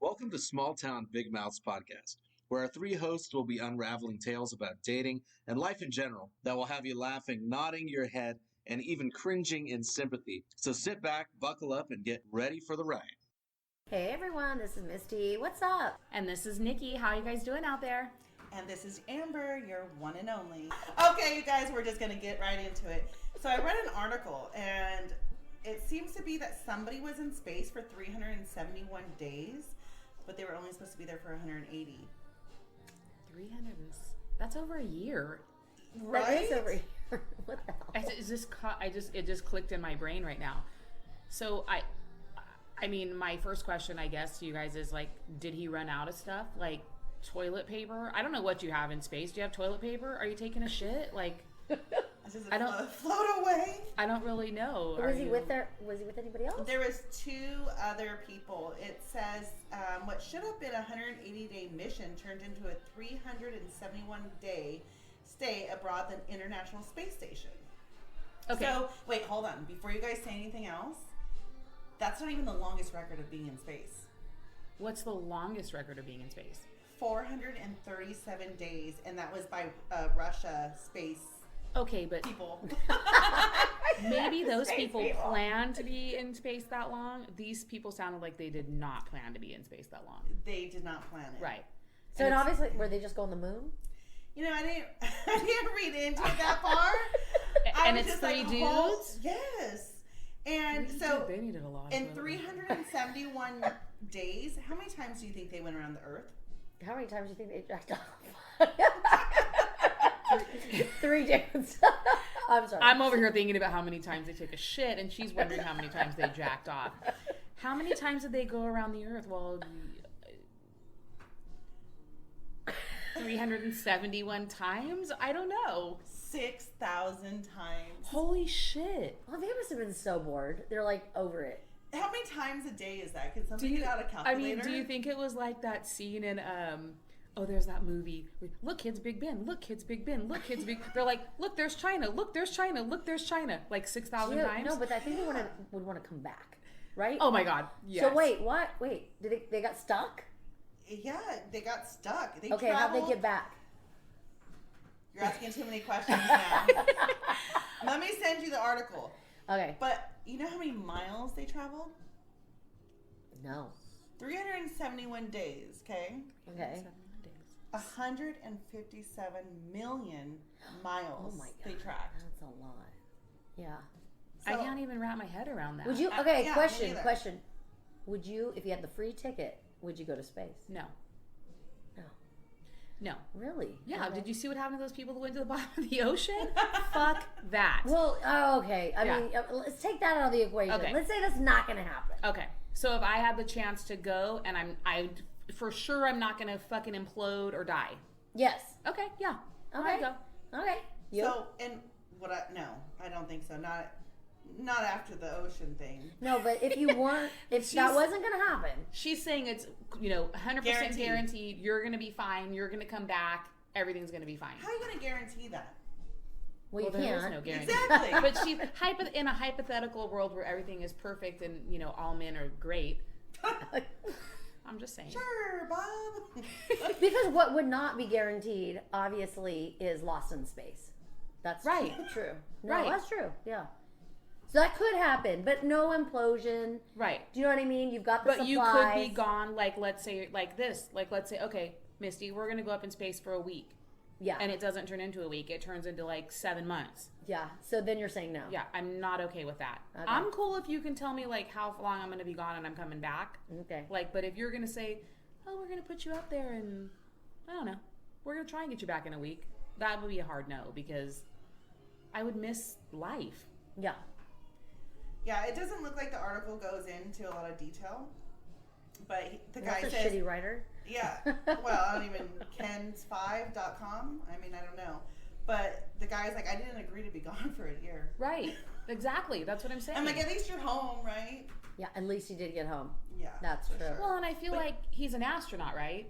Welcome to Small Town Big Mouths Podcast, where our three hosts will be unraveling tales about dating and life in general that will have you laughing, nodding your head, and even cringing in sympathy. So sit back, buckle up, and get ready for the ride. Hey everyone, this is Misty. What's up? And this is Nikki. How you guys doing out there? And this is Amber, your one and only. Okay, you guys, we're just going to get right into it. So I read an article, and it seems to be that somebody was in space for 371 days, but they were only supposed to be there for 180. 300. That's over a year. Right? That is over here. What the hell? It just clicked in my brain right now. So I mean, my first question, I guess, to you guys is like, did he run out of stuff? Like toilet paper? I don't know what you have in space. Do you have toilet paper? Are you taking a shit? Like, I don't float away. I don't really know. Was he with anybody else? There was two other people. It says what should have been a 180-day mission turned into a 371-day stay abroad the International Space Station. Okay. So, wait, hold on. Before you guys say anything else, that's not even the longest record of being in space. What's the longest record of being in space? 437 days, and that was by Russia space Okay, but people. maybe those people planned to be in space that long. These people sounded like they did not plan to be in space that long. They did not plan it. Right. So and obviously, were they just going to the moon? You know, I didn't read into it that far. And it's three dudes? Yes. And so, they needed a lot in 371 days, how many times do you think they went around the Earth? How many times do you think they jacked off? 3 dudes. I'm sorry. I'm over here thinking about how many times they took a shit, and she's wondering how many times they jacked off. How many times did they go around the Earth? Well, 371 times? I don't know. 6,000 times. Holy shit. Well, they must have been so bored. They're like over it. How many times a day is that? Can somebody get out a calculator? I mean, do you think it was like that scene in there's that movie. Look, kids, Big Ben. Look, kids, Big Ben. Look, kids, Big. They're like, look, there's China. Look, there's China. Look, there's China. Like 6,000 times. No, but I think they would want to come back, right? Oh my God. Yes. So wait, what? Wait, did they got stuck? Yeah, they got stuck. Okay, how'd they get back? You're asking too many questions now. Let me send you the article. Okay. But you know how many miles they traveled? No. 371 days, okay? Okay. 157 million miles Oh my God. they tracked. That's a lot. Yeah. I So- can't even wrap my head around that. Would you? Yeah, Okay. me Question. Would you, if you had the free ticket, would you go to space? No. No. No. Really? Yeah. Okay. Did you see what happened to those people who went to the bottom of the ocean? Fuck that. Well, okay. I mean, let's take that out of the equation. Okay. Let's say that's not going to happen. Okay. So if I had the chance to go, and I'm for sure I'm not gonna fucking implode or die. Yes. Okay. Yeah. Okay. I'd go. Okay. You? So, and no, I don't think so. Not after the ocean thing. No, but if you weren't, if that wasn't going to happen. She's saying it's 100% guaranteed. You're gonna be fine. You're gonna come back. Everything's gonna be fine. How are you going to guarantee that? Well, you There is can't. no guarantee. Exactly. But she's in a hypothetical world where everything is perfect and all men are great. I'm just saying. Sure, Bob. Because what would not be guaranteed, obviously, is lost in space. That's Right. True. No, Right. that's true. Yeah. So that could happen, but no implosion. Right. Do you know what I mean? You've got the But supplies. you could be gone, like, let's say, like this. Like, let's say, okay, Misty, we're going to go up in space for a week. Yeah. And it doesn't turn into a week. It turns into, like, 7 months. Yeah. So then you're saying no. Yeah, I'm not okay with that. Okay. I'm cool if you can tell me, like, how long I'm going to be gone and I'm coming back. Okay. Like, but if you're going to say, oh, we're going to put you up there and, I don't know, we're going to try and get you back in a week, that would be a hard no because I would miss life. Yeah. Yeah, it doesn't look like the article goes into a lot of detail. But the guy That's a says... shitty writer. Yeah. Well, I don't even... Kens5.com? I mean, I don't know. But the guy's like, I didn't agree to be gone for a year. Right. Exactly. That's what I'm saying. I'm like, at least you're home, right? Yeah. At least he did get home. Yeah. That's for true. sure. Well, and I feel like he's an astronaut, right?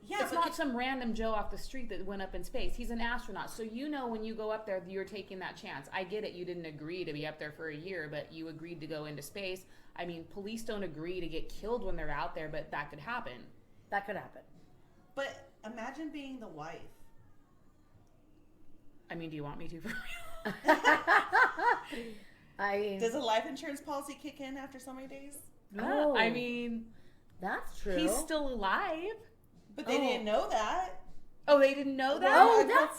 Yeah, it's not some random Joe off the street that went up in space. He's an astronaut. So when you go up there, you're taking that chance. I get it. You didn't agree to be up there for a year, but you agreed to go into space. I mean, police don't agree to get killed when they're out there, but that could happen. That could happen. But imagine being the wife. I mean, do you want me to? I mean, Does a life insurance policy kick in after so many days? Oh. I mean, that's true. he's still alive. But they didn't know that. Oh, they didn't know that? Oh,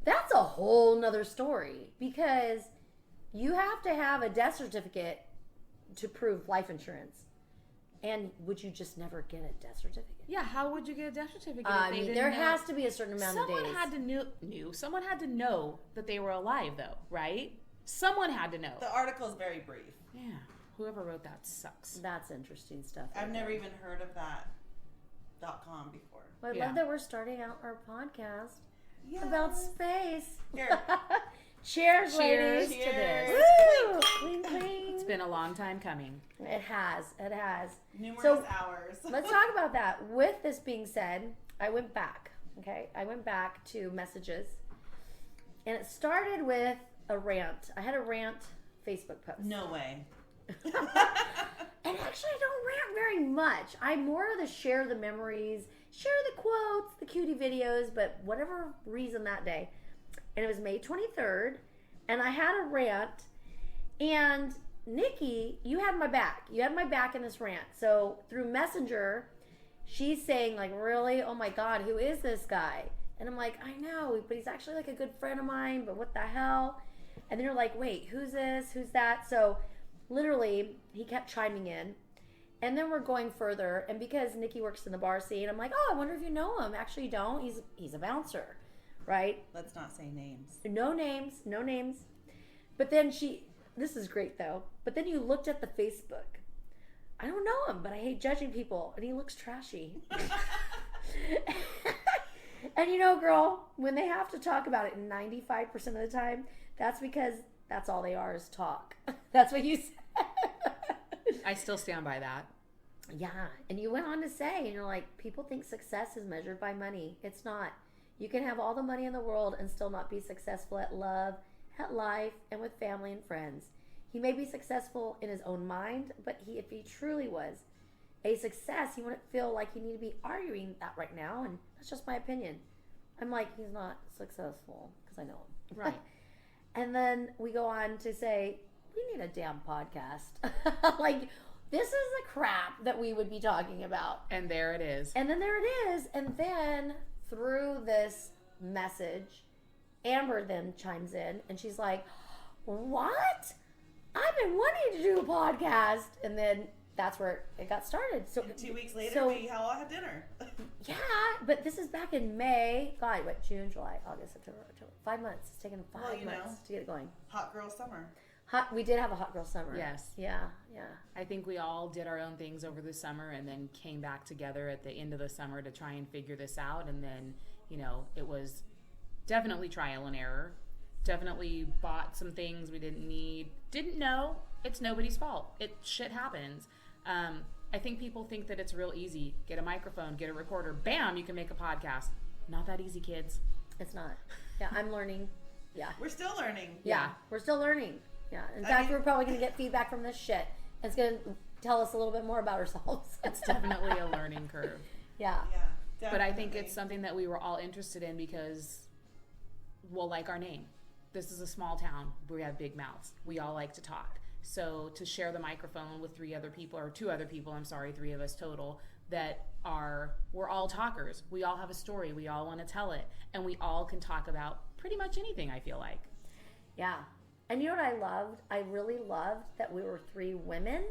that's a whole nother story, because you have to have a death certificate to prove life insurance. And would you just never get a death certificate? Yeah, how would you get a death certificate? I mean, there has to be a certain amount of days. Someone had to know that they were alive, though, right? Someone had to know. The article is very brief. Yeah, whoever wrote that sucks. That's interesting stuff. I've never even heard of that .com before. Well, I love that we're starting out our podcast Yes. about space. Here. Cheers, Cheers ladies, to to this. this. Woo! Cling, cling. It's been a long time coming. It has. Numerous hours. Let's talk about that. With this being said, I went back. Okay, I went back to messages, and it started with a rant. I had a rant Facebook post. No way. And actually, I don't rant very much. I'm more of the share the memories, share the quotes, the cutie videos, but whatever reason that day. And it was May 23rd, and I had a rant, and Nikki, you had my back. You had my back in this rant. So through Messenger, she's saying, like, really? Oh my God, who is this guy? And I'm like, I know, but he's actually like a good friend of mine, but what the hell? And then you're like, wait, who's this? Who's that? So literally, he kept chiming in. And then we're going further. And because Nikki works in the bar scene, I'm like, oh, I wonder if you know him. Actually, you don't. He's a bouncer, right? Let's not say names. No names. But then this is great though. But then you looked at the Facebook. I don't know him, but I hate judging people. And he looks trashy. And you know, girl, when they have to talk about it 95% of the time, that's because that's all they are is talk. That's what you said. I still stand by that. Yeah. And you went on to say, and you're like, people think success is measured by money. It's not. You can have all the money in the world and still not be successful at love, at life, and with family and friends. He may be successful in his own mind, but if he truly was a success, he wouldn't feel like he needed to be arguing that right now. And that's just my opinion. I'm like, he's not successful because I know him. Right. And then we go on to say, we need a damn podcast. Like, this is the crap that we would be talking about. And there it is. And then there it is. And then through this message, Amber then chimes in and she's like, what? I've been wanting to do a podcast. And then that's where it got started. So 2 weeks later, we all had dinner. Yeah, but this is back in May. God, what, June, July, August, September, October. 5 months. It's taken 5 months to get it going. Hot girl summer. We did have a hot girl summer. Yes. Yeah. I think we all did our own things over the summer and then came back together at the end of the summer to try and figure this out. And then, it was definitely trial and error. Definitely bought some things we didn't need. Didn't know. It's nobody's fault. Shit happens. I think people think that it's real easy. Get a microphone, get a recorder, bam, you can make a podcast. Not that easy, kids. It's not. Yeah, I'm learning. Yeah. We're still learning. Yeah, we're still learning. Yeah. In fact, we're probably going to get feedback from this shit. It's going to tell us a little bit more about ourselves. It's definitely a learning curve. Yeah. Yeah, definitely. But I think it's something that we were all interested in because, well, like our name. This is a small town. We have big mouths. We all like to talk. So to share the microphone with three of us total, we're all talkers. We all have a story. We all want to tell it. And we all can talk about pretty much anything, I feel like. Yeah. And you know what I loved? I really loved that we were 3 women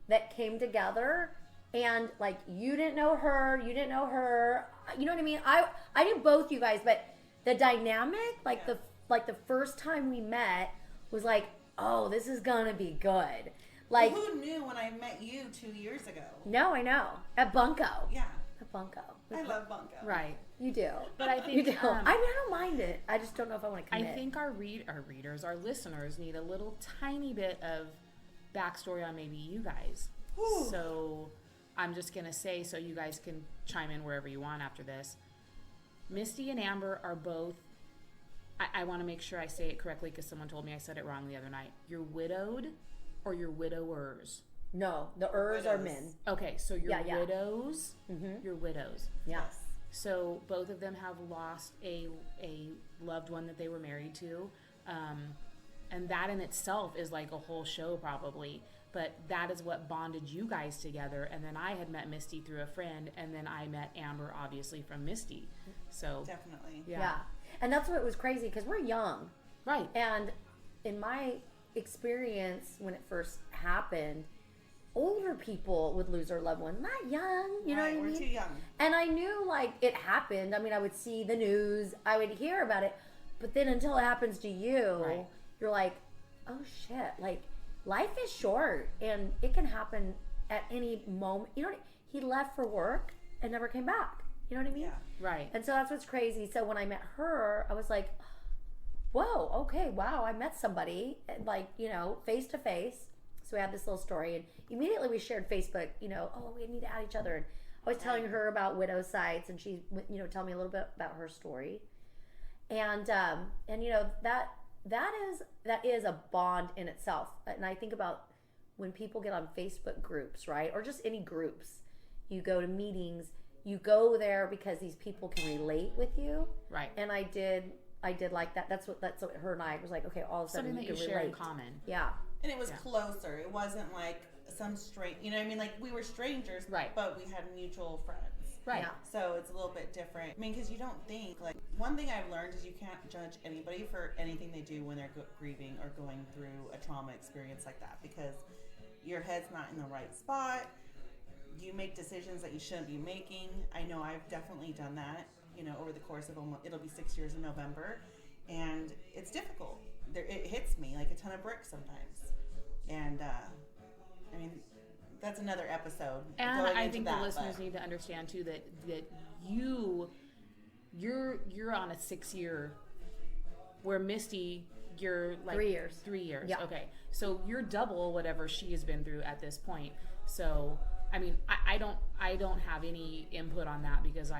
that came together and like you didn't know her. You know what I mean? I knew both you guys, but the dynamic, the first time we met was like, oh, this is gonna be good. Like, who knew when I met you 2 years ago? No, I know. At Bunko. Yeah. At Bunko. I love Bunko. Right. You do. But I think you do. I don't mind it. I just don't know if I want to commit. I think our readers, our listeners need a little tiny bit of backstory on maybe you guys. Whew. So I'm just going to say, so you guys can chime in wherever you want after this. Misty and Amber are both, I want to make sure I say it correctly because someone told me I said it wrong the other night. You're widowed or you're widowers? No, the ers are men. Okay, so you're Yeah. widows. Mm-hmm. You're widows. Yes. So both of them have lost a loved one that they were married to. And that in itself is like a whole show probably. But that is what bonded you guys together. And then I had met Misty through a friend. And then I met Amber, obviously, from Misty. So Definitely. Yeah. And that's what was crazy because we're young. Right. And in my experience, when it first happened, older people would lose their loved one. Not young, you know what I mean? We're too young. And I knew, like, it happened. I mean, I would see the news. I would hear about it. But then until it happens to you, Right. you're like, oh, shit. Like, life is short. And it can happen at any moment. You know what I mean? He left for work and never came back. You know what I mean? Yeah. Right. And so that's what's crazy. So when I met her, I was like, whoa, okay, wow, I met somebody, like, you know, face to face. So we had this little story, and immediately we shared Facebook, you know, oh, we need to add each other. And I was telling her about widow sites, and she, you know, tell me a little bit about her story. And you know, that is a bond in itself. And I think about when people get on Facebook groups, right? Or just any groups. You go to meetings, you go there because these people can relate with you. Right. And I did like that. That's what her and I was like, okay, all of a sudden Something that we you can share relate. in common. Yeah. And it was Yeah. closer. It wasn't like some you know what I mean? Like, we were strangers, Right. but we had mutual friends. Right. Yeah. So it's a little bit different. I mean, because you don't think, like, one thing I've learned is you can't judge anybody for anything they do when they're grieving or going through a trauma experience like that, because your head's not in the right spot. You make decisions that you shouldn't be making. I know I've definitely done that, you know, over the course of it'll be 6 years in November. And it's difficult. It hits me like a ton of bricks sometimes. And, I mean, that's another episode. And going I into think that, the listeners but- need to understand too that you're on a 6 year, where Misty, you're like 3 years. 3 years. Yeah. Okay. So you're double whatever she has been through at this point. So I mean, I don't have any input on that because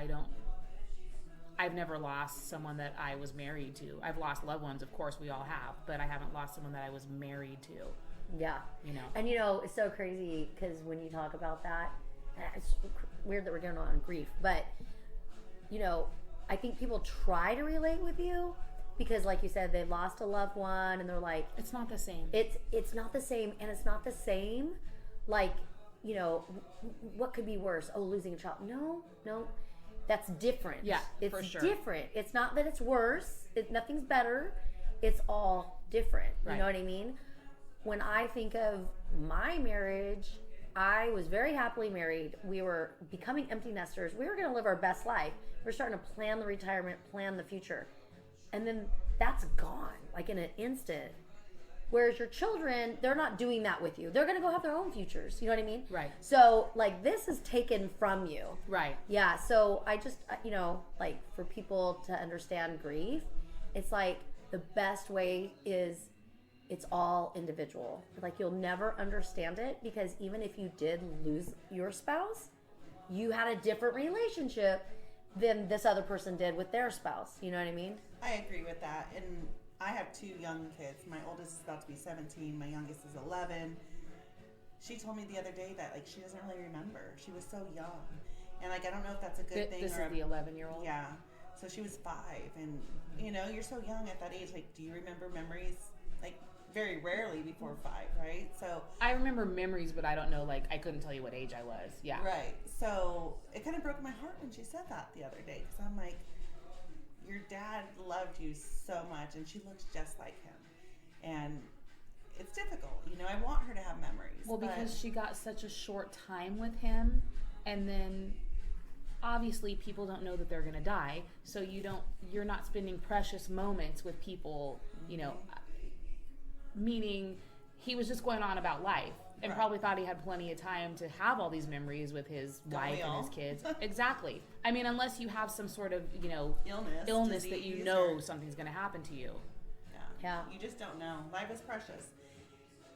I've never lost someone that I was married to. I've lost loved ones, of course we all have, but I haven't lost someone that I was married to. Yeah. You know. And you know, it's so crazy because when you talk about that, it's weird that we're going on grief, but you know, I think people try to relate with you because, like you said, they lost a loved one and they're like, It's not the same. it's not the same, and it's not the same. Like, you know, what could be worse? Oh, losing a child. No, that's different. Yeah, it's for sure. different. It's not that it's worse. Nothing's better. It's all different. You Right. know what I mean? When I think of my marriage, I was very happily married. We were becoming empty nesters. We were going to live our best life. We're starting to plan the retirement, plan the future. And then that's gone, like in an instant. Whereas your children, they're not doing that with you. They're going to go have their own futures. You know what I mean? Right. So, like, this is taken from you. Right. Yeah. So, I just, you know, like, for people to understand grief, it's like the best way is it's all individual. Like, you'll never understand it because even if you did lose your spouse, you had a different relationship than this other person did with their spouse. You know what I mean? I agree with that. And I have 2 young kids. My oldest is about to be 17. My youngest is 11. She told me the other day that, like, she doesn't really remember. She was so young. And, like, I don't know if that's a good thing This or... is the 11-year-old. Yeah. So she was 5. And, you know, you're so young at that age. Like, do you remember memories? Like, very rarely before 5, right? So... I remember memories, but I don't know, like, I couldn't tell you what age I was. Yeah. Right. So it kind of broke my heart when she said that the other day. Because I'm like, your dad loved you so much, and she looks just like him. And it's difficult. You know, I want her to have memories. Well, but- because she got such a short time with him, and then obviously people don't know that they're going to die, so you're not spending precious moments with people, you know, meaning he was just going on about life and Right. probably thought he had plenty of time to have all these memories with his Don't wife we and all? his kids. Exactly. I mean, unless you have some sort of, you know, illness that you disease, know or- something's going to happen to you. Yeah. You just don't know. Life is precious.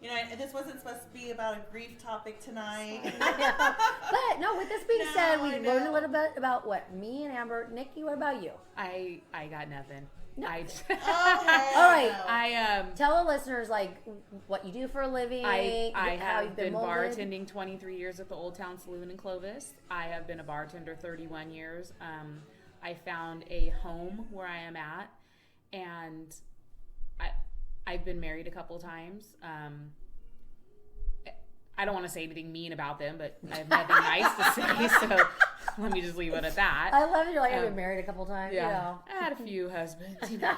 You know, this wasn't supposed to be about a grief topic tonight. But no, with this being said, we I learned a know. little bit about what me and Amber. Nikki, what about you? I got nothing. No. Oh, All hell right. no. I Tell the listeners like what you do for a living. I how have you've been molded. bartending 23 years at the Old Town Saloon in Clovis. I have been a bartender 31 years. I found a home where I am at, and I've been married a couple times. I don't want to say anything mean about them, but I have nothing nice to say, so let me just leave it at that. I love it. You're like, I've been married a couple times. Yeah, You know. I had a few husbands. You know.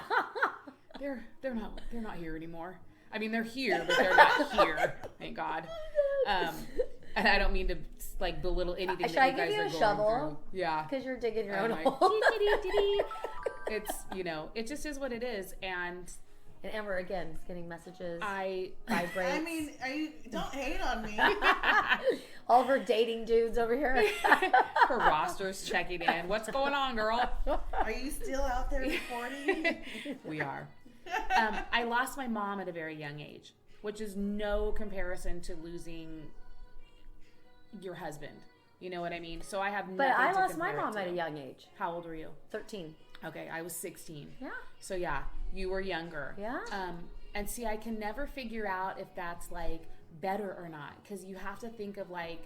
They're not here anymore. I mean, they're here, but they're not here. Thank God. And I don't mean to like belittle anything Should that I you guys give you are a going shovel? through. Yeah, Because you're digging your I'm own like, hole. it's it just is what it is, and And Amber again is getting messages. I Vibrates. I mean, don't hate on me. all of her dating dudes over here. her roster's checking in. What's going on, girl? Are you still out there recording? We are. I lost my mom at a very young age, which is no comparison to losing your husband. You know what I mean? So I have nothing But I to lost my compare it mom to. at a young age. How old were you? 13. Okay, I was 16. Yeah. So yeah, you were younger. Yeah. And see, I can never figure out if that's like better or not, because you have to think of like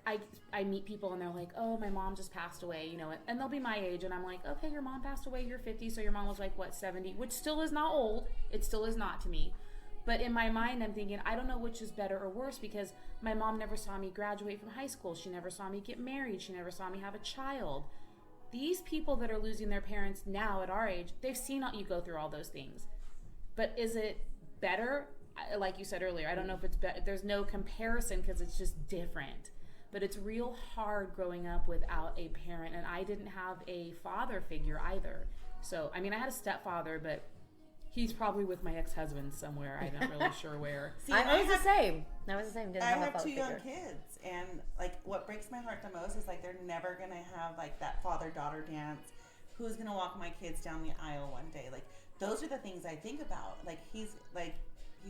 I meet people and they're like, oh, my mom just passed away, you know, and they'll be my age, and I'm like, okay, your mom passed away, you're 50, so your mom was like what, 70, which still is not old. It still is not to me. But in my mind, I'm thinking, I don't know which is better or worse, because my mom never saw me graduate from high school. She never saw me get married. She never saw me have a child. These people that are losing their parents now at our age, they've seen you go through all those things. But is it better? Like you said earlier, I don't know if it's better. There's no comparison because it's just different. But it's real hard growing up without a parent. And I didn't have a father figure either. So, I mean, I had a stepfather, but he's probably with my ex-husband somewhere. I'm not really sure where. See, I was the same. I was the same. Didn't I have a have father two young figure. kids, and like what breaks my heart the most is like they're never gonna have like that father-daughter dance. Who's gonna walk my kids down the aisle one day? Like those are the things I think about. Like he's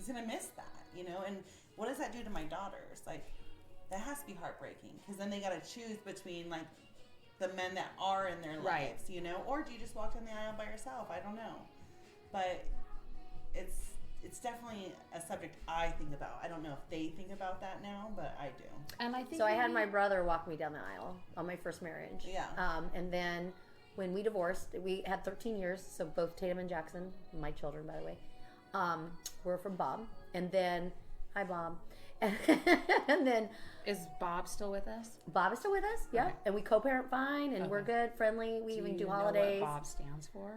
gonna miss that, you know. And what does that do to my daughters? Like that has to be heartbreaking, because then they gotta choose between like the men that are in their Right. lives, you know, or do you just walk down the aisle by yourself? I don't know, but it's definitely a subject I think about. I don't know if they think about that now, but I do. And I think So I had my brother walk me down the aisle on my first marriage. Yeah. And then when we divorced, we had 13 years. So both Tatum and Jackson, my children, by the way, were from Bob. And then, hi, Bob. And then Is Bob still with us? Bob is still with us. Yeah. Okay. And we co-parent fine, and we're good, friendly. We even do holidays. Know what Bob stands for?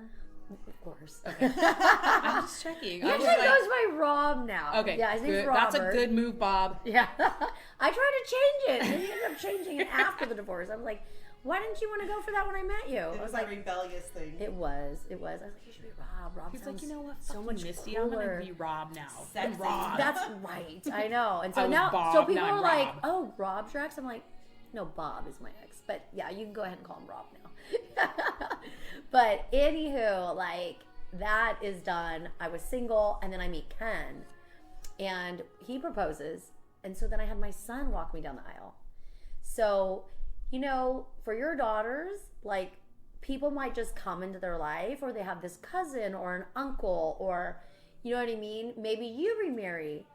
Of course. I'm just checking. He I was actually like, goes by Rob now. okay, Yeah, his name's good. Robert. That's a good move, Bob. Yeah. I tried to change it. And he ended up changing it after the divorce. I was like, why didn't you want to go for that when I met you? It I was was that like, rebellious thing. it was. I was like, you should be Rob. Rob He's sounds like, you know what? so Fucking much Misty, cooler. I'm gonna be Rob now. Sexy. Rob. That's right. I know. And so I was now, Bob, so people not are like, Rob. oh, Rob's your ex? I'm like, no, Bob is my ex. But yeah, you can go ahead and call him Rob now. But anywho, like, that is done. I was single, and then I meet Ken, and he proposes. And so then I had my son walk me down the aisle. So, you know, for your daughters, like, people might just come into their life, or they have this cousin or an uncle, or, you know what I mean? Maybe you remarry.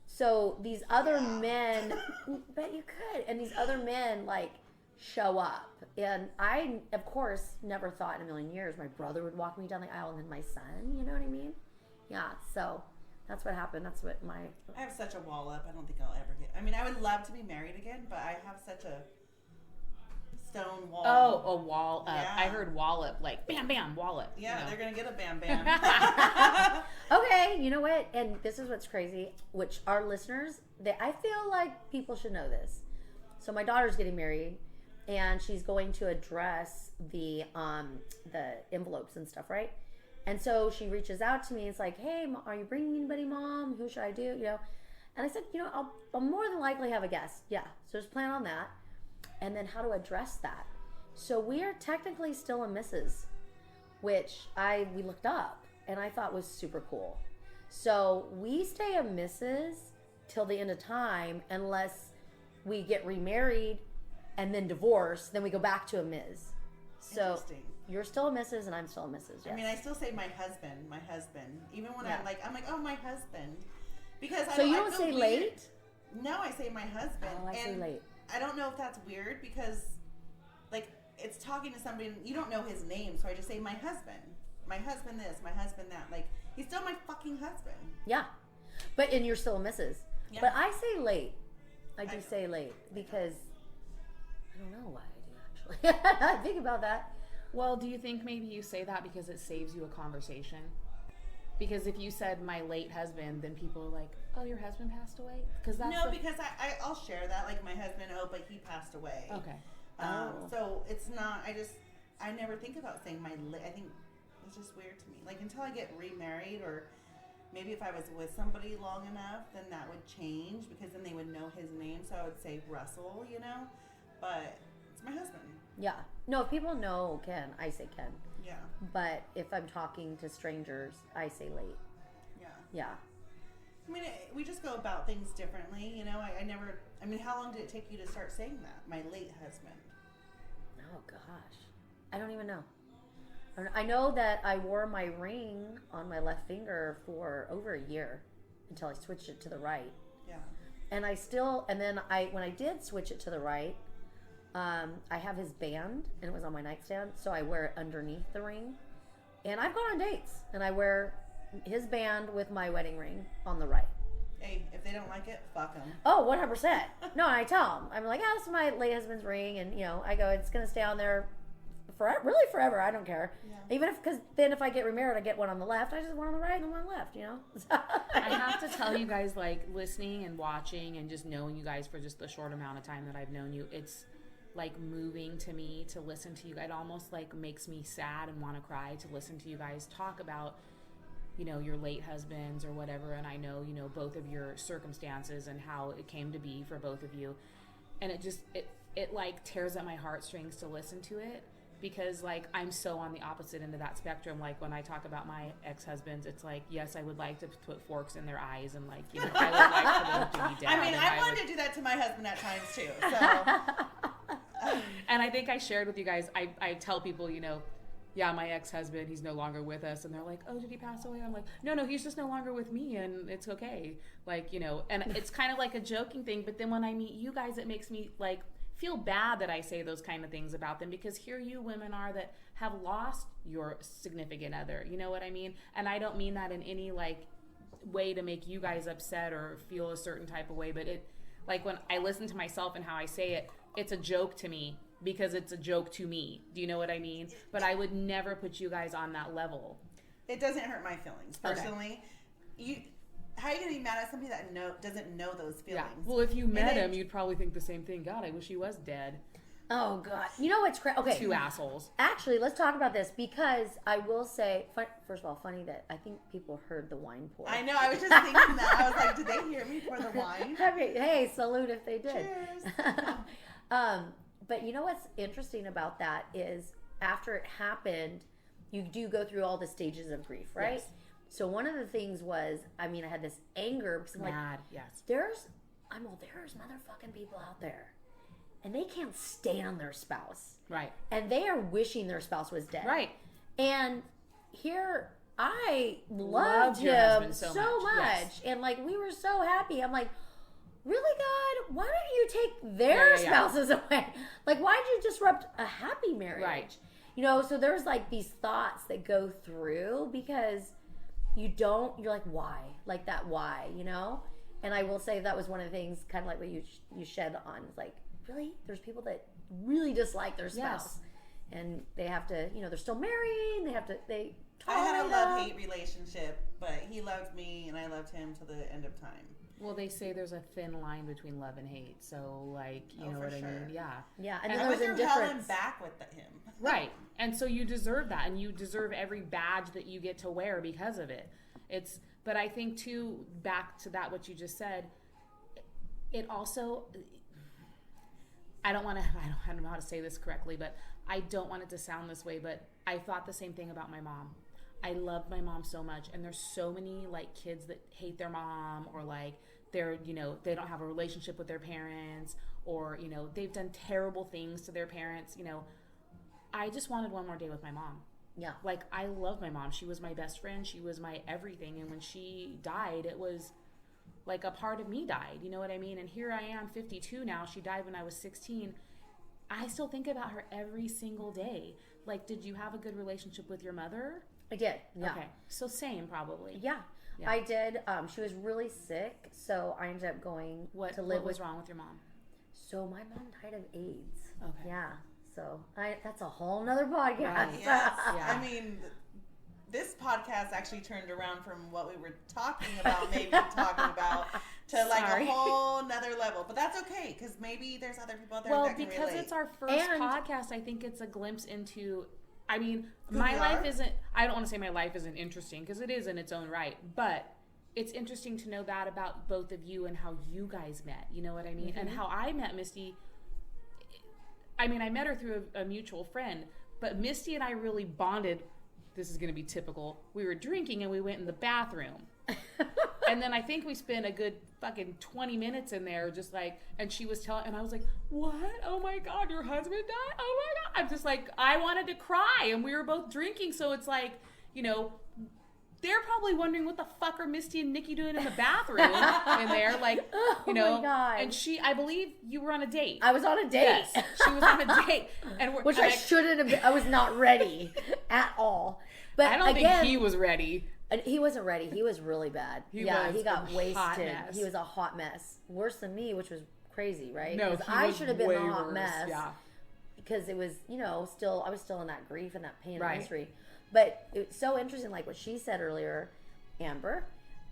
So these other men, bet you could, and these other men, like, show up. And I, of course, never thought in a million years my brother would walk me down the aisle and then my son, you know what I mean? Yeah, so that's what happened. That's what my... I have such a wall up. I don't think I'll ever get... I mean, I would love to be married again, but I have such a stone wall. Oh, a wall up. Yeah. I heard wallop, like bam, bam, wallop. Yeah, you know? they're going to get a bam bam. Okay, you know what? And this is what's crazy, which our listeners, I feel like people should know this. So my daughter's getting married, and she's going to address the envelopes and stuff, right? And so she reaches out to me. It's like, hey, are you bringing anybody, Mom? Who should I do? You know? And I said, you know, I'll more than likely have a guest. Yeah, so just plan on that. And then how to address that. So we are technically still a Mrs., which we looked up and I thought was super cool. So we stay a Mrs. till the end of time unless we get remarried and then divorce. Then we go back to a Ms. So Interesting. you're still a Mrs. and I'm still a Mrs. Yes. I mean, I still say my husband. Even when I'm like, oh, my husband. Because so you I don't feel say weird. late? No, I say my husband. Oh, I say late. I don't know if that's weird because, like, it's talking to somebody and you don't know his name, so I just say my husband. My husband this, my husband that. Like, he's still my fucking husband. Yeah. And you're still a Mrs. Yeah. But I say late. I do say late because I don't know why I do actually. I think about that. Well, do you think maybe you say that because it saves you a conversation? Because if you said my late husband, then people are like, "Oh, your husband passed away?" Because because I'll share that, like my husband. Oh, but he passed away. Okay. So it's not. I never think about saying my. I think it's just weird to me. Like until I get remarried, or maybe if I was with somebody long enough, then that would change because then they would know his name. So I would say Russell, but it's my husband. Yeah. No, if people know Ken, I say Ken. Yeah. But if I'm talking to strangers, I say late. Yeah. Yeah. I mean, we just go about things differently, I never. I mean, how long did it take you to start saying that? My late husband. Oh gosh, I don't even know. I know that I wore my ring on my left finger for over a year until I switched it to the right. Yeah. And then when I did switch it to the right, I have his band and it was on my nightstand, so I wear it underneath the ring. And I've gone on dates and I wear his band with my wedding ring on the right. Hey, if they don't like it, fuck them. Oh, 100%. No, and I tell him, I'm like, this is my late husband's ring, and I go, it's gonna stay on there forever, really forever. I don't care. Yeah. Even because then if I get remarried, I get one on the left. I just one on the right and one on the left. I have to tell you guys, like listening and watching and just knowing you guys for just the short amount of time that I've known you, it's like moving to me to listen to you. It almost like makes me sad and want to cry to listen to you guys talk about your late husbands or whatever, and I know both of your circumstances and how it came to be for both of you, and it like tears at my heartstrings to listen to it because like I'm so on the opposite end of that spectrum. Like when I talk about my ex-husbands, it's like, yes, I would like to put forks in their eyes and like I would like for them to be dead. I mean, I wanted to do that to my husband at times too. So and I think I shared with you guys, I tell people, yeah, my ex-husband, he's no longer with us. And they're like, oh, did he pass away? I'm like, no, he's just no longer with me and it's okay. Like, and it's kind of like a joking thing. But then when I meet you guys, it makes me like feel bad that I say those kind of things about them because here you women are that have lost your significant other. You know what I mean? And I don't mean that in any like way to make you guys upset or feel a certain type of way. But it, like when I listen to myself and how I say it, it's a joke to me. Because it's a joke to me. Do you know what I mean? But I would never put you guys on that level. It doesn't hurt my feelings. Personally, how are you going to be mad at somebody that doesn't know those feelings? Yeah. Well, if you met him, you'd probably think the same thing. God, I wish he was dead. Oh, God. You know what's crazy? Okay. Two assholes. Actually, let's talk about this because I will say, first of all, funny that I think people heard the wine pour. I know. I was just thinking that. I was like, did they hear me pour the wine? Hey, salute if they did. Cheers. But you know what's interesting about that is after it happened, you do go through all the stages of grief, right? Yes. So one of the things was, I had this anger because I'm Mad, like, yes. there's motherfucking people out there, and they can't stand their spouse, right? And they are wishing their spouse was dead, right? And here I loved your him husband so much, yes. and like we were so happy. I'm like, really, God? Why don't you take their spouses away? Like, why'd you disrupt a happy marriage? Right. So there's like these thoughts that go through because you're like, why? Like that why, And I will say that was one of the things, kind of like what you shed on. It's like, really? There's people that really dislike their spouse. Yes. And they have to, they're still married. I had a love-hate relationship, but he loved me and I loved him till the end of time. Well, they say there's a thin line between love and hate. So, like, you know what I mean? Yeah. Yeah. And then there's indifference. Back with him. Right. And so you deserve that. And you deserve every badge that you get to wear because of it. But I think, too, back to that, what you just said, it also, I don't know how to say this correctly, but I don't want it to sound this way, but I thought the same thing about my mom. I love my mom so much, and there's so many like kids that hate their mom, or like they're, you know, they don't have a relationship with their parents, or, you know, they've done terrible things to their parents. You know, I just wanted one more day with my mom. Yeah. Like, I love my mom. She was my best friend. She was my everything. And when she died, it was like a part of me died. You know what I mean? And here I am, 52 now. She died when I was 16. I still think about her every single day. Like, did you have a good relationship with your mother? I did. Yeah. Okay. So same, probably. Yeah. Yeah. I did. She was really sick, so I ended up going to live What was wrong with your mom? So my mom died of AIDS. Okay. Yeah. So that's a whole nother podcast. Right. Yes. Yeah. I mean, this podcast actually turned around from what we were talking about, maybe talking about, to like Sorry. a whole nother level. But that's okay, because maybe there's other people out there Well, that can because relate. it's our first And- podcast, I think it's a glimpse into, I mean, Who my we life are? isn't, I don't want to say my life isn't interesting, because it is in its own right, but it's interesting to know that about both of you and how you guys met, you know what I mean? And how I met Misty. I mean, I met her through a mutual friend, but Misty and I really bonded. This is going to be typical. We were drinking and we went in the bathroom. And then I think we spent a good fucking 20 minutes in there just like, and she was telling, and I was like, what? Oh my God, your husband died? Oh my God. I'm just like, I wanted to cry, and we were both drinking. So it's like, you know, they're probably wondering what the fuck are Misty and Nikki doing in the bathroom in there. Like, you know, my God. and I believe you were on a date. I was on a date. Yes, she was on a date. And Which I shouldn't have been. I was not ready at all. But I don't again, think he was ready. and he wasn't ready. He was really bad. He he was got a wasted. hot mess. He was a hot mess. Worse than me, which was crazy, right? No, 'Cause he I was should have been the way hot worse. mess. Yeah. Because it was, you know, I was still in that grief and that pain Right. and misery. But it's so interesting, like what she said earlier, Amber,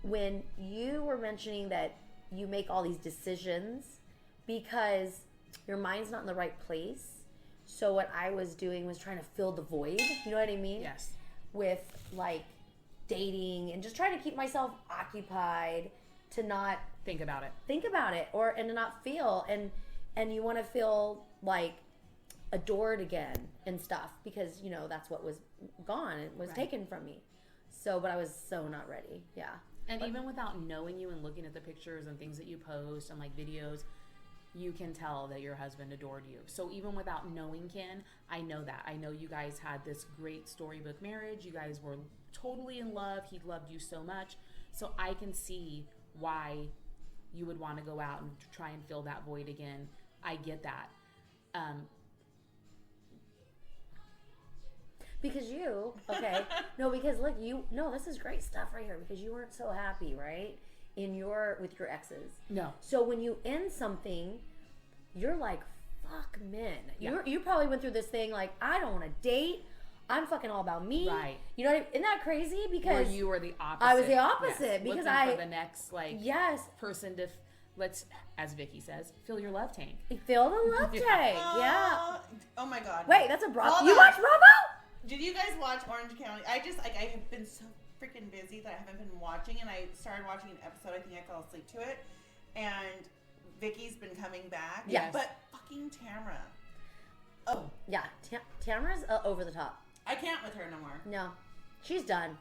when you were mentioning that you make all these decisions because your mind's not in the right place. So what I was doing was trying to fill the void. You know what I mean? Yes. With like dating and just trying to keep myself occupied to not Think about it. think about it and to not feel and you want to feel like adored again and stuff because you know that's what was gone. It was taken from me. So but I was so not ready. Yeah. And even without knowing you and looking at the pictures and things that you post and like videos, you can tell that your husband adored you. So even without knowing Ken, I know that. I know you guys had this great storybook marriage. You guys were totally in love. He loved you so much. So I can see why you would want to go out and try and fill that void again. I get that. Because you, okay. No, because look, this is great stuff right here because you weren't so happy, right? With your exes. No. So when you end something, you're like, fuck men. Yeah. You probably went through this thing like, I don't want to date. I'm fucking all about me. Right. You know what I mean? Isn't that crazy? Because Where you were the opposite. I was the opposite Yes. because Looking for the next yes, person to let's, as Vicky says, fill your love tank. fill the love tank. Yeah. Oh my God. Wait, that's a Bravo. Hold You on. watch Bravo? Did you guys watch Orange County? I have been so freaking busy that I haven't been watching, and I started watching an episode. I think I fell asleep to it, and Vicky's been coming back. Yes. But fucking Tamara. Oh, Yeah. Tamara's over the top. I can't with her no more. No, she's done.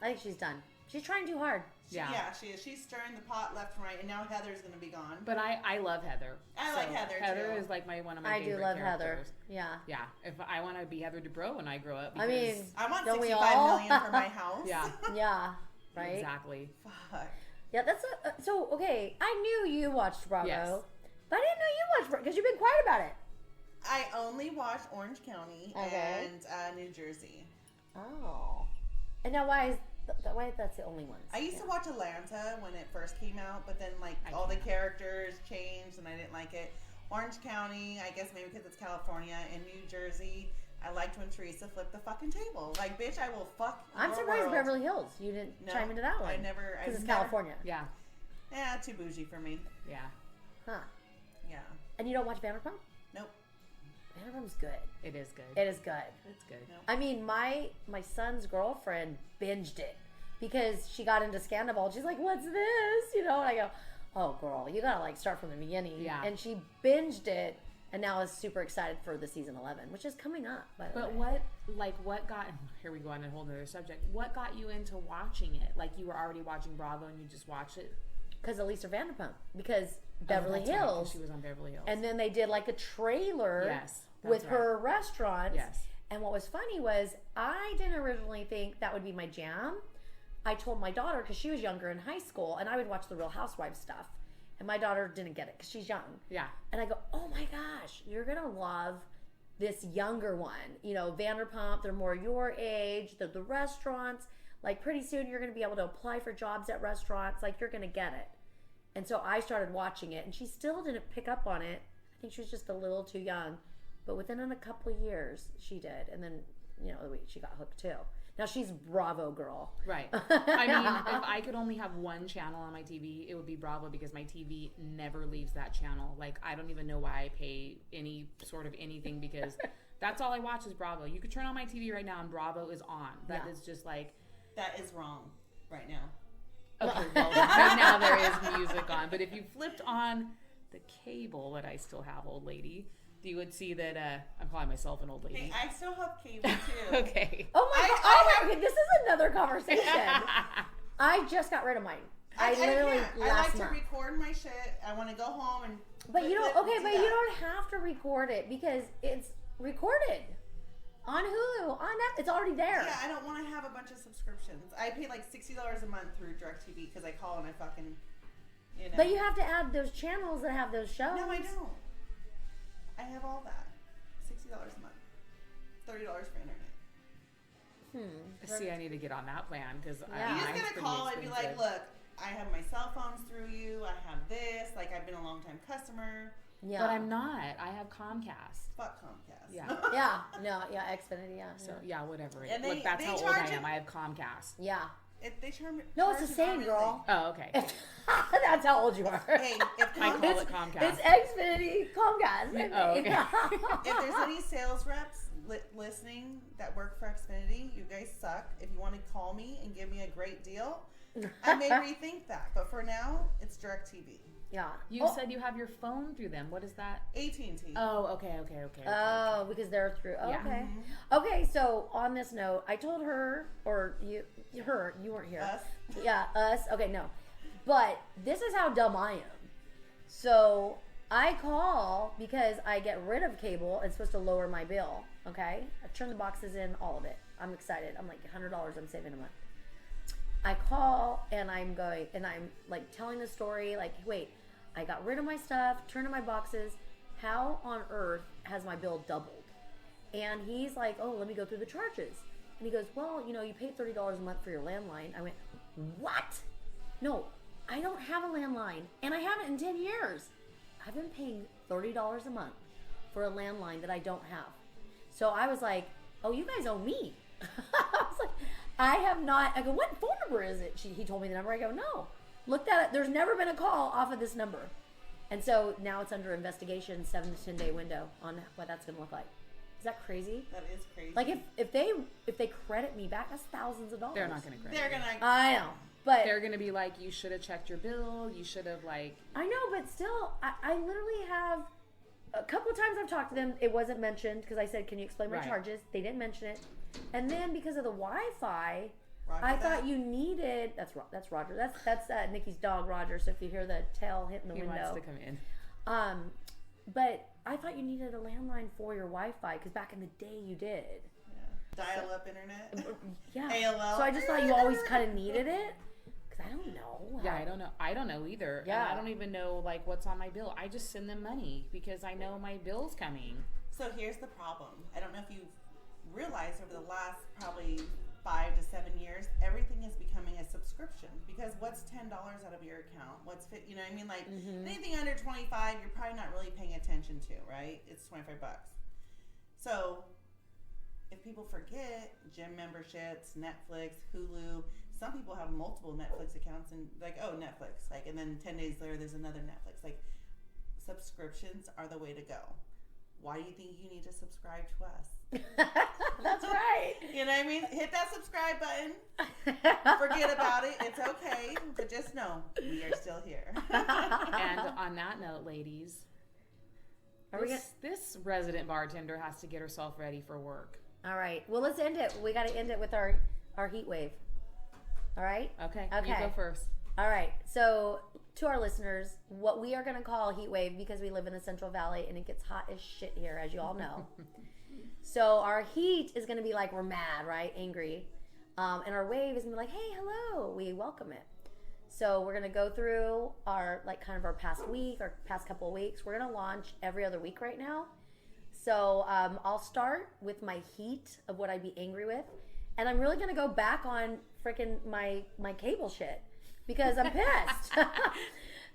I think she's done. She's trying too hard. Yeah. Yeah, she is. She's stirring the pot left and right, and now Heather's going to be gone. But I love Heather. I like Heather, Heather too. is like one of my I do favorite love Heather. characters. Yeah. Yeah. If I want to be Heather Dubrow when I grow up. I Because, mean, I want don't we 65 all? million for my house. yeah. Yeah. Right. Exactly. Fuck. Yeah, that's so okay. I knew you watched Bravo, Yes. but I didn't know you watched Bravo because you've been quiet about it. I only watch Orange County Okay. and New Jersey. Oh, and now why that's the only ones? I used to watch Atlanta when it first came out, but then like I all the can't. characters changed and I didn't like it. Orange County, I guess maybe because it's California, and New Jersey, I liked when Teresa flipped the fucking table. Like, bitch, I will fuck. I'm your surprised world. Beverly Hills. You didn't No, chime into that one. I never. because it's never- California. Yeah. Yeah, too bougie for me. Yeah. Huh? Yeah. And you don't watch Vanderpump? Nope. Vanderpump's good. It is good. It is good. It's good. No. I mean, my son's girlfriend binged it because she got into Scandal. She's like, "What's this?" You know, and I go, "Oh, girl, you gotta like start from the beginning." Yeah. And she binged it, And now is super excited for the season 11, which is coming up, by the But way. what got, here we go on a whole other subject. What got you into watching it? Like you were already watching Bravo and you just watched it? Because of Lisa Vanderpump. Because Beverly That's right, 'cause Hills. she was on Beverly Hills. And then they did like a trailer Yes, with that's her restaurants. Yes. And what was funny was I didn't originally think that would be my jam. I told my daughter, because she was younger in high school, and I would watch the Real Housewives stuff. And my daughter didn't get it because she's young. Yeah. And I go, oh my gosh, you're going to love this younger one. You know, Vanderpump, they're more your age, the restaurants. Like pretty soon you're going to be able to apply for jobs at restaurants. Like you're going to get it. And so I started watching it and she still didn't pick up on it. I think she was just a little too young. But within a couple of years she did. And then, you know, she got hooked too. Now she's Bravo girl. Right. I mean, if I could only have one channel on my TV, it would be Bravo because my TV never leaves that channel. Like, I don't even know why I pay any sort of anything because that's all I watch is Bravo. You could turn on my TV right now and Bravo is on. That is just like... That is wrong right now. Okay, well, right now there is music on. But if you flipped on the cable that I still have, old lady... you would see that I'm calling myself an old lady. Hey, I still have cable too. Okay. Oh my god! Okay, this is another conversation. I just got rid of mine. I literally I last like month. to record my shit. I want to go home and. But you don't. Okay, but you don't have to record it because it's recorded on Hulu. On that, it's already there. Yeah, I don't want to have a bunch of subscriptions. I pay like $60 a month through DirecTV because I call and I fucking. You know. But you have to add those channels that have those shows. No, I don't. I have all that. $60 a month. $30 for internet. See, I need to get on that plan because Yeah. You just mine's gotta pretty call and be like, expensive. look, I have my cell phones through you. I have this. Like, I've been a long time customer. Yeah. But I'm not. I have Comcast. Fuck Comcast. Yeah. Yeah. No. Yeah. Xfinity. Yeah. So yeah, whatever. And Look, that's they how old charge I am. it- I have Comcast. Yeah. They charge No, it's the you same, arm and girl. Oh, okay. That's how old you are. leg. Hey, if I call Comcast, it Comcast. It's Xfinity, Comcast. Oh, okay. if there's any sales reps listening that work for Xfinity, you guys suck. If you want to call me and give me a great deal, I may rethink that. But for now, it's DirecTV. Yeah. You said you have your phone through them. What is that? AT&T. Oh, okay. Oh, because they're through. Oh, Yeah. okay. Okay, so on this note, I told her, or you weren't here. Us. Yeah, us. Okay, no. But this is how dumb I am. So I call because I get rid of cable. It's supposed to lower my bill. Okay? I turn the boxes in, all of it. I'm excited. I'm like $100 I'm saving a month. I call and I'm like telling the story, like, wait, I got rid of my stuff, turned in my boxes. How on earth has my bill doubled? And he's like, oh, let me go through the charges. And he goes, well, you know, you paid $30 a month for your landline. I went, what? No, I don't have a landline. And I haven't in 10 years. I've been paying $30 a month for a landline that I don't have. So I was like, oh, you guys owe me. I was like, I have not. I go, what phone number is it? He told me the number. I go, no. Looked at it. There's never been a call off of this number. And so now it's under investigation, 7 to 10 day window on what that's going to look like. Is that crazy? That is crazy. Like if they credit me back, that's thousands of dollars. They're not going to credit. They're you. gonna. I know, but They're going to be like, you should have checked your bill. You should have like. I know, but still, I literally have a couple of times I've talked to them. It wasn't mentioned because I said, "Can you explain my Right. charges?" They didn't mention it, and then because of the Wi-Fi. Roger I that. thought you needed. That's Roger. That's Nikki's dog, Roger. So if you hear the tail hitting the He window, wants to come in. But I thought you needed a landline for your Wi-Fi because back in the day you did. Dial-up internet. Yeah. AOL. So I just thought you always kind of needed it because I don't know. Yeah, I don't know. I don't know either. Yeah. And I don't even know like what's on my bill. I just send them money because I know my bill's coming. So here's the problem. I don't know if you've realized over the last probably 5 to 7 years, everything is becoming a subscription because what's $10 out of your account? What's you know what I mean? Like anything under 25, you're probably not really paying attention to, right? It's $25. So if people forget gym memberships, Netflix, Hulu, some people have multiple Netflix accounts and like, oh, Netflix, like, and then 10 days later there's another Netflix. Like, subscriptions are the way to go. Why do you think you need to subscribe to us? That's right. You know what I mean? Hit that subscribe button. Forget about it. It's okay. But just know, we are still here. And on that note, ladies, This resident bartender has to get herself ready for work. All right. Well, let's end it. We got to end it with our heat wave. All right? Okay. You go first. All right. So, to our listeners, what we are going to call a heat wave, because we live in the Central Valley and it gets hot as shit here, as you all know. So, our heat is going to be like we're mad, right? Angry. And our wave is going to be like, hey, hello. We welcome it. So, we're going to go through our, like, kind of our past week, our past couple of weeks. We're going to launch every other week right now. So, I'll start with my heat of what I'd be angry with. And I'm really going to go back on freaking my cable shit. Because I'm pissed.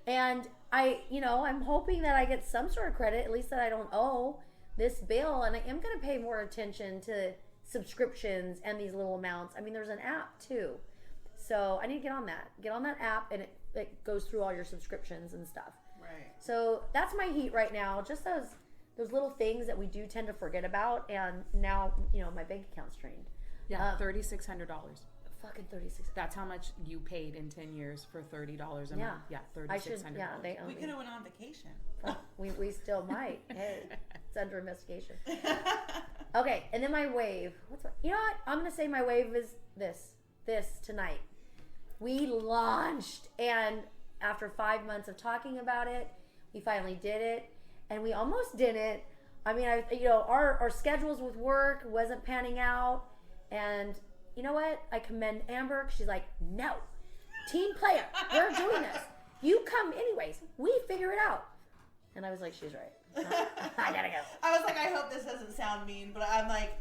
And I'm hoping that I get some sort of credit, at least that I don't owe this bill. And I am going to pay more attention to subscriptions and these little amounts. I mean, there's an app too. So I need to get on that. Get on that app and it goes through all your subscriptions and stuff. Right. So that's my heat right now. Just those little things that we do tend to forget about. And now, my bank account's drained. Yeah, $3,600. Fucking 36. That's how much you paid in 10 years for $30 a month. Yeah, $3,600. We could have went on vacation. We still might. Hey, it's under investigation. Okay, and then my wave. You know what? I'm gonna say my wave is this tonight. We launched, and after 5 months of talking about it, we finally did it, and we almost didn't. I mean, our schedules with work wasn't panning out, and you know what? I commend Amber. She's like, no, team player. We're doing this. You come anyways. We figure it out. And I was like, she's right. I gotta go. I was like, I hope this doesn't sound mean, but I'm like,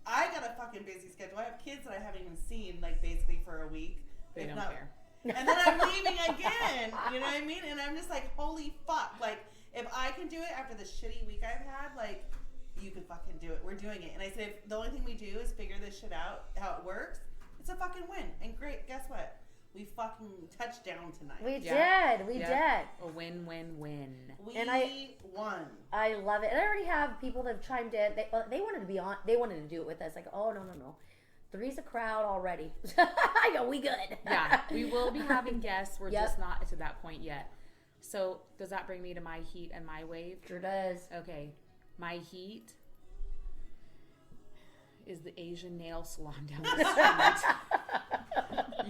I got a fucking busy schedule. I have kids that I haven't even seen, like, basically for a week. They don't care. And then I'm leaving again. You know what I mean? And I'm just like, holy fuck. Like, if I can do it after the shitty week I've had, like, you can fucking do it. We're doing it. And I said, if the only thing we do is figure this shit out, how it works, it's a fucking win. And great, guess what? We fucking touched down tonight. We did. We did. A win-win-win. We won. I love it. And I already have people that have chimed in. They wanted to be on. They wanted to do it with us. Like, oh, no. Three's a crowd already. I go, we good. Yeah, we will be having guests. We're just not to that point yet. So does that bring me to my heat and my wave? Sure does. Okay. My heat is the Asian nail salon down the street.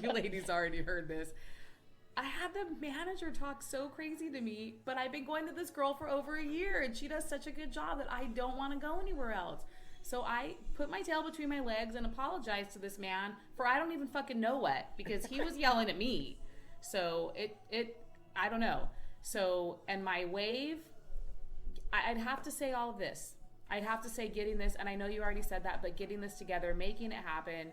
You ladies already heard this. I had the manager talk so crazy to me, but I've been going to this girl for over a year, and she does such a good job that I don't want to go anywhere else. So I put my tail between my legs and apologized to this man for I don't even fucking know what, because he was yelling at me. So I don't know. So, and my wave, I'd have to say all of this. I'd have to say getting this, and I know you already said that, but getting this together, making it happen,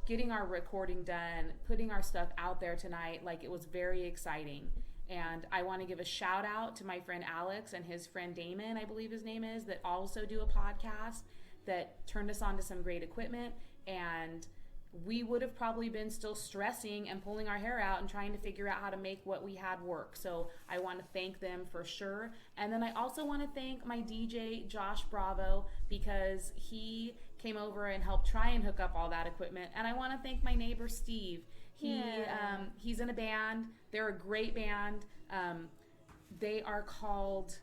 getting our recording done, putting our stuff out there tonight, like, it was very exciting. And I want to give a shout out to my friend Alex and his friend Damon, I believe his name is, that also do a podcast that turned us on to some great equipment. And we would have probably been still stressing and pulling our hair out and trying to figure out how to make what we had work. So I want to thank them for sure. And then I also want to thank my DJ, Josh Bravo, because he came over and helped try and hook up all that equipment. And I want to thank my neighbor, Steve. He's in a band. They're a great band. They are called...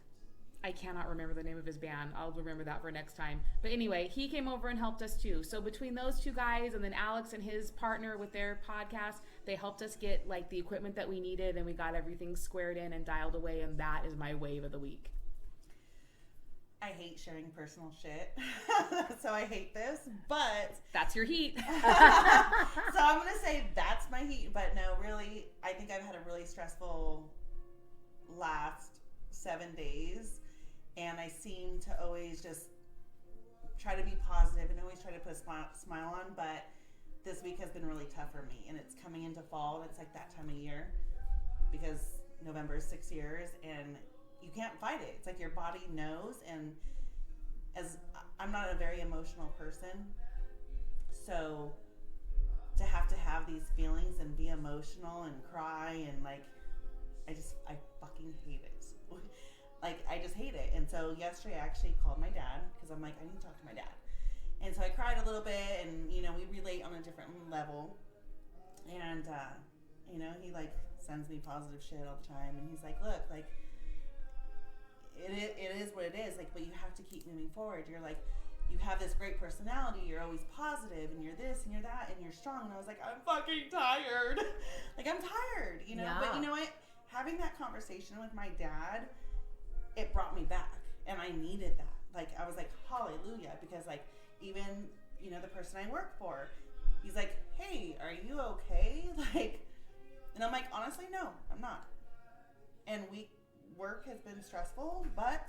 I cannot remember the name of his band. I'll remember that for next time. But anyway, he came over and helped us too. So between those two guys and then Alex and his partner with their podcast, they helped us get like the equipment that we needed, and we got everything squared in and dialed away, and that is my wave of the week. I hate sharing personal shit. So I hate this, but... That's your heat. So I'm going to say that's my heat, but no, really, I think I've had a really stressful last 7 days. And I seem to always just try to be positive and always try to put a smile on. But this week has been really tough for me. And it's coming into fall. And it's like that time of year. Because November is 6 years. And you can't fight it. It's like your body knows. And as I'm not a very emotional person. So to have these feelings and be emotional and cry and like, I fucking hate it. Like, I just hate it. And so yesterday I actually called my dad because I'm like, I need to talk to my dad. And so I cried a little bit, and, we relate on a different level. And, he, like, sends me positive shit all the time. And he's like, look, like, it is what it is. Like, but you have to keep moving forward. You're like, you have this great personality. You're always positive, and you're this and you're that, and you're strong. And I was like, I'm fucking tired. Like, I'm tired, you know. Yeah. But you know what? Having that conversation with my dad, it brought me back, and I needed that. Like, I was like, hallelujah, because like even the person I work for, he's like, hey, are you okay? Like, and I'm like, honestly, no, I'm not. And work has been stressful, but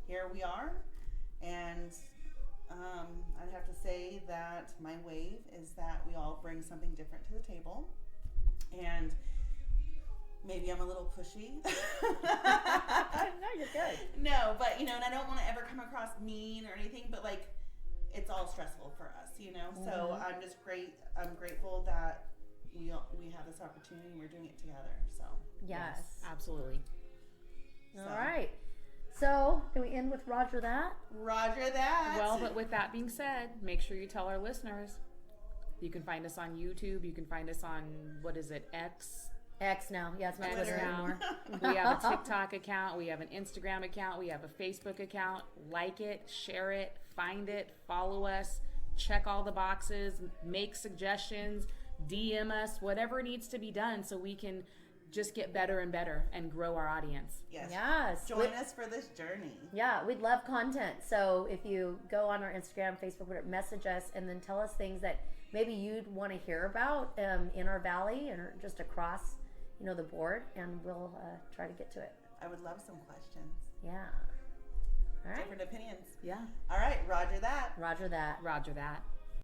here we are. And I'd have to say that my wave is that we all bring something different to the table. And maybe I'm a little pushy. No, you're good. No, but and I don't want to ever come across mean or anything, but like, it's all stressful for us, So I'm just I'm grateful that we have this opportunity and we're doing it together. So Yes. Absolutely. All right. So, can we end with Roger that? Roger that. Well, but with that being said, make sure you tell our listeners. You can find us on YouTube. You can find us on, what is it, X? X now. Yeah, it's not X Twitter now. anymore. We have a TikTok account. We have an Instagram account. We have a Facebook account. Like it, share it, find it, follow us, check all the boxes, make suggestions, DM us, whatever needs to be done so we can just get better and better and grow our audience. Yes. Join us for this journey. Yeah, we'd love content. So if you go on our Instagram, Facebook, whatever, message us and then tell us things that maybe you'd want to hear about in our valley or just across, the board, and we'll try to get to it. I would love some questions. Yeah. All right. Different opinions. Yeah. All right, Roger that. Roger that. Roger that.